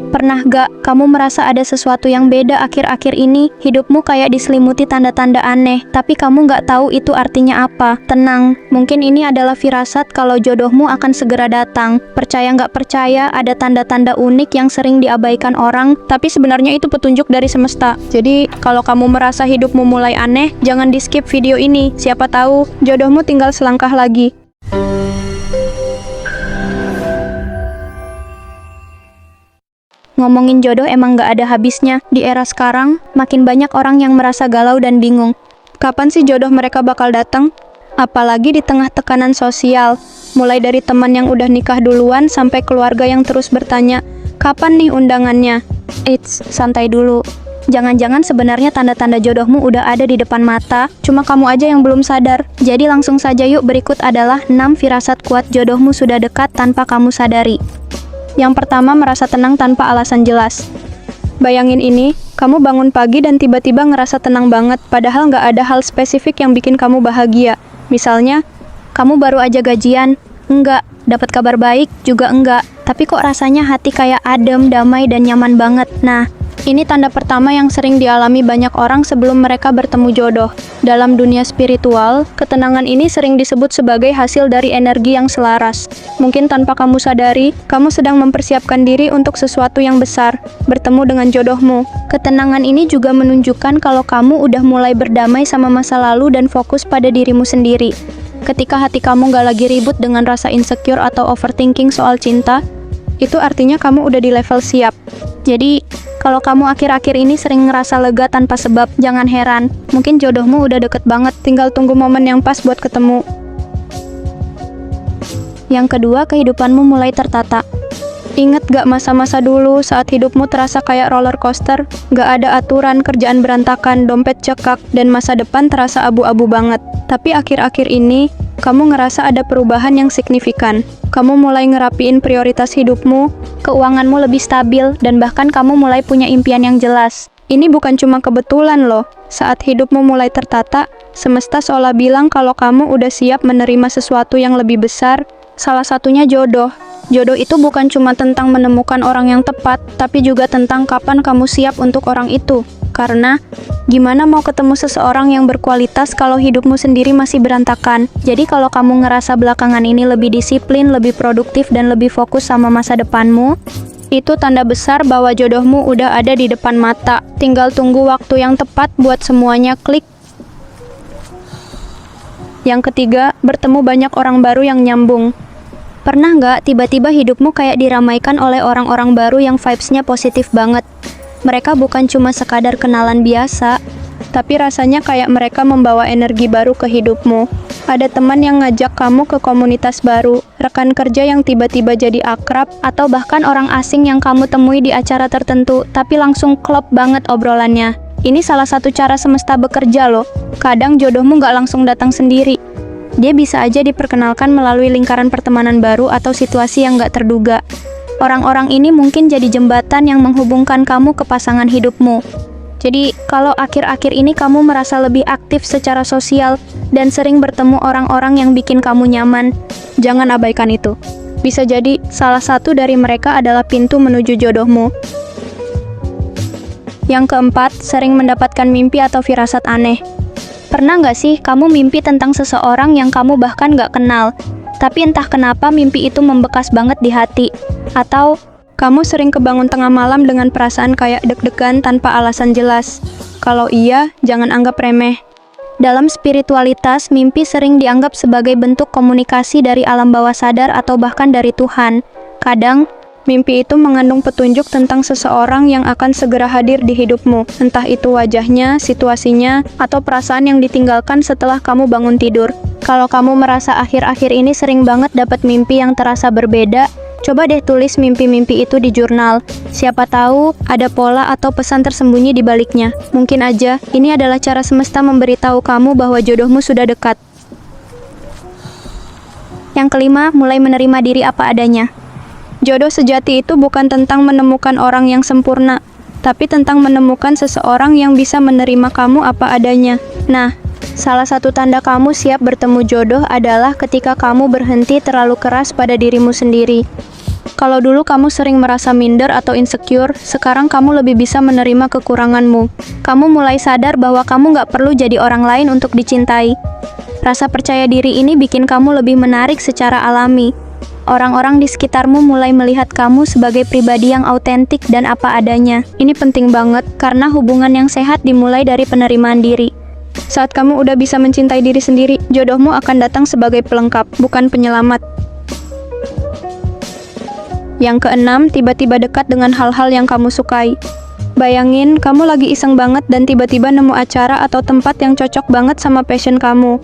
Pernah gak kamu merasa ada sesuatu yang beda akhir-akhir ini? Hidupmu kayak diselimuti tanda-tanda aneh, tapi kamu gak tahu itu artinya apa. Tenang, mungkin ini adalah firasat kalau jodohmu akan segera datang. Percaya gak percaya, ada tanda-tanda unik yang sering diabaikan orang, tapi sebenarnya itu petunjuk dari semesta. Jadi, kalau kamu merasa hidupmu mulai aneh, jangan di-skip video ini. Siapa tahu, jodohmu tinggal selangkah lagi. Ngomongin jodoh emang gak ada habisnya. Di era sekarang, makin banyak orang yang merasa galau dan bingung. Kapan sih jodoh mereka bakal datang? Apalagi di tengah tekanan sosial. Mulai dari teman yang udah nikah duluan sampai keluarga yang terus bertanya, kapan nih undangannya? Eits, santai dulu. Jangan-jangan sebenarnya tanda-tanda jodohmu udah ada di depan mata, cuma kamu aja yang belum sadar. Jadi langsung saja yuk, berikut adalah 6 firasat kuat jodohmu sudah dekat tanpa kamu sadari. Yang pertama, merasa tenang tanpa alasan jelas. Bayangin ini, kamu bangun pagi dan tiba-tiba ngerasa tenang banget, padahal nggak ada hal spesifik yang bikin kamu bahagia. Misalnya, kamu baru aja gajian, enggak, dapat kabar baik, juga enggak, tapi kok rasanya hati kayak adem, damai, dan nyaman banget. Nah, ini tanda pertama yang sering dialami banyak orang sebelum mereka bertemu jodoh. Dalam dunia spiritual, ketenangan ini sering disebut sebagai hasil dari energi yang selaras. Mungkin tanpa kamu sadari, kamu sedang mempersiapkan diri untuk sesuatu yang besar, bertemu dengan jodohmu. Ketenangan ini juga menunjukkan kalau kamu udah mulai berdamai sama masa lalu dan fokus pada dirimu sendiri. Ketika hati kamu gak lagi ribut dengan rasa insecure atau overthinking soal cinta, itu artinya kamu udah di level siap. Jadi, kalau kamu akhir-akhir ini sering ngerasa lega tanpa sebab, jangan heran. Mungkin jodohmu udah deket banget, tinggal tunggu momen yang pas buat ketemu. Yang kedua, kehidupanmu mulai tertata. Ingat gak masa-masa dulu saat hidupmu terasa kayak roller coaster? Gak ada aturan, kerjaan berantakan, dompet cekak, dan masa depan terasa abu-abu banget. Tapi akhir-akhir ini, kamu ngerasa ada perubahan yang signifikan. Kamu mulai ngerapiin prioritas hidupmu, keuanganmu lebih stabil, dan bahkan kamu mulai punya impian yang jelas. Ini bukan cuma kebetulan loh. Saat hidupmu mulai tertata, semesta seolah bilang kalau kamu udah siap menerima sesuatu yang lebih besar, salah satunya jodoh. Jodoh itu bukan cuma tentang menemukan orang yang tepat, tapi juga tentang kapan kamu siap untuk orang itu. Karena, gimana mau ketemu seseorang yang berkualitas kalau hidupmu sendiri masih berantakan? Jadi kalau kamu ngerasa belakangan ini lebih disiplin, lebih produktif, dan lebih fokus sama masa depanmu, itu tanda besar bahwa jodohmu udah ada di depan mata. Tinggal tunggu waktu yang tepat buat semuanya klik. Yang ketiga, bertemu banyak orang baru yang nyambung. Pernah nggak tiba-tiba hidupmu kayak diramaikan oleh orang-orang baru yang vibes-nya positif banget? Mereka bukan cuma sekadar kenalan biasa, tapi rasanya kayak mereka membawa energi baru ke hidupmu. Ada teman yang ngajak kamu ke komunitas baru, rekan kerja yang tiba-tiba jadi akrab, atau bahkan orang asing yang kamu temui di acara tertentu, tapi langsung klop banget obrolannya. Ini salah satu cara semesta bekerja loh. Kadang jodohmu nggak langsung datang sendiri. Dia bisa aja diperkenalkan melalui lingkaran pertemanan baru atau situasi yang nggak terduga. Orang-orang ini mungkin jadi jembatan yang menghubungkan kamu ke pasangan hidupmu. Jadi, kalau akhir-akhir ini kamu merasa lebih aktif secara sosial dan sering bertemu orang-orang yang bikin kamu nyaman, jangan abaikan itu. Bisa jadi salah satu dari mereka adalah pintu menuju jodohmu. Yang keempat, sering mendapatkan mimpi atau firasat aneh. Pernah nggak sih kamu mimpi tentang seseorang yang kamu bahkan nggak kenal, tapi entah kenapa mimpi itu membekas banget di hati? Atau kamu sering kebangun tengah malam dengan perasaan kayak deg-degan tanpa alasan jelas? Kalau iya, jangan anggap remeh. Dalam spiritualitas, mimpi sering dianggap sebagai bentuk komunikasi dari alam bawah sadar atau bahkan dari Tuhan. Kadang, mimpi itu mengandung petunjuk tentang seseorang yang akan segera hadir di hidupmu. Entah itu wajahnya, situasinya, atau perasaan yang ditinggalkan setelah kamu bangun tidur. Kalau kamu merasa akhir-akhir ini sering banget dapat mimpi yang terasa berbeda, coba deh tulis mimpi-mimpi itu di jurnal. Siapa tahu ada pola atau pesan tersembunyi di baliknya. Mungkin aja ini adalah cara semesta memberitahu kamu bahwa jodohmu sudah dekat. Yang kelima, mulai menerima diri apa adanya. Jodoh sejati itu bukan tentang menemukan orang yang sempurna, tapi tentang menemukan seseorang yang bisa menerima kamu apa adanya. Nah, salah satu tanda kamu siap bertemu jodoh adalah ketika kamu berhenti terlalu keras pada dirimu sendiri. Kalau dulu kamu sering merasa minder atau insecure, sekarang kamu lebih bisa menerima kekuranganmu. Kamu mulai sadar bahwa kamu nggak perlu jadi orang lain untuk dicintai. Rasa percaya diri ini bikin kamu lebih menarik secara alami. Orang-orang di sekitarmu mulai melihat kamu sebagai pribadi yang autentik dan apa adanya. Ini penting banget, karena hubungan yang sehat dimulai dari penerimaan diri. Saat kamu udah bisa mencintai diri sendiri, jodohmu akan datang sebagai pelengkap, bukan penyelamat. Yang keenam, tiba-tiba dekat dengan hal-hal yang kamu sukai. Bayangin, kamu lagi iseng banget dan tiba-tiba nemu acara atau tempat yang cocok banget sama passion kamu.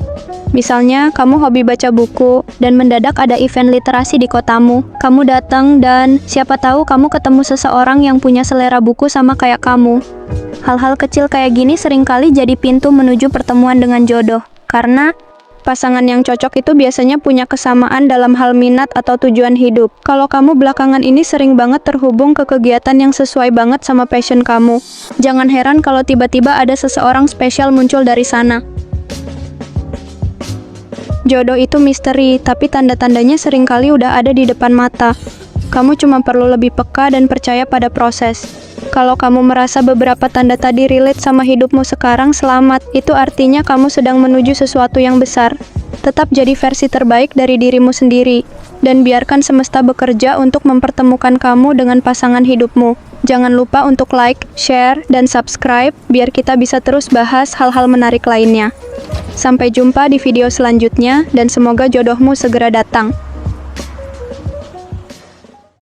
Misalnya, kamu hobi baca buku, dan mendadak ada event literasi di kotamu. Kamu datang dan siapa tahu kamu ketemu seseorang yang punya selera buku sama kayak kamu. Hal-hal kecil kayak gini seringkali jadi pintu menuju pertemuan dengan jodoh. Karena pasangan yang cocok itu biasanya punya kesamaan dalam hal minat atau tujuan hidup. Kalau kamu belakangan ini sering banget terhubung ke kegiatan yang sesuai banget sama passion kamu, jangan heran kalau tiba-tiba ada seseorang spesial muncul dari sana. Jodoh itu misteri, tapi tanda-tandanya seringkali udah ada di depan mata. Kamu cuma perlu lebih peka dan percaya pada proses. Kalau kamu merasa beberapa tanda tadi relate sama hidupmu sekarang, selamat. Itu artinya kamu sedang menuju sesuatu yang besar. Tetap jadi versi terbaik dari dirimu sendiri. Dan biarkan semesta bekerja untuk mempertemukan kamu dengan pasangan hidupmu. Jangan lupa untuk like, share, dan subscribe, biar kita bisa terus bahas hal-hal menarik lainnya. Sampai jumpa di video selanjutnya, dan semoga jodohmu segera datang.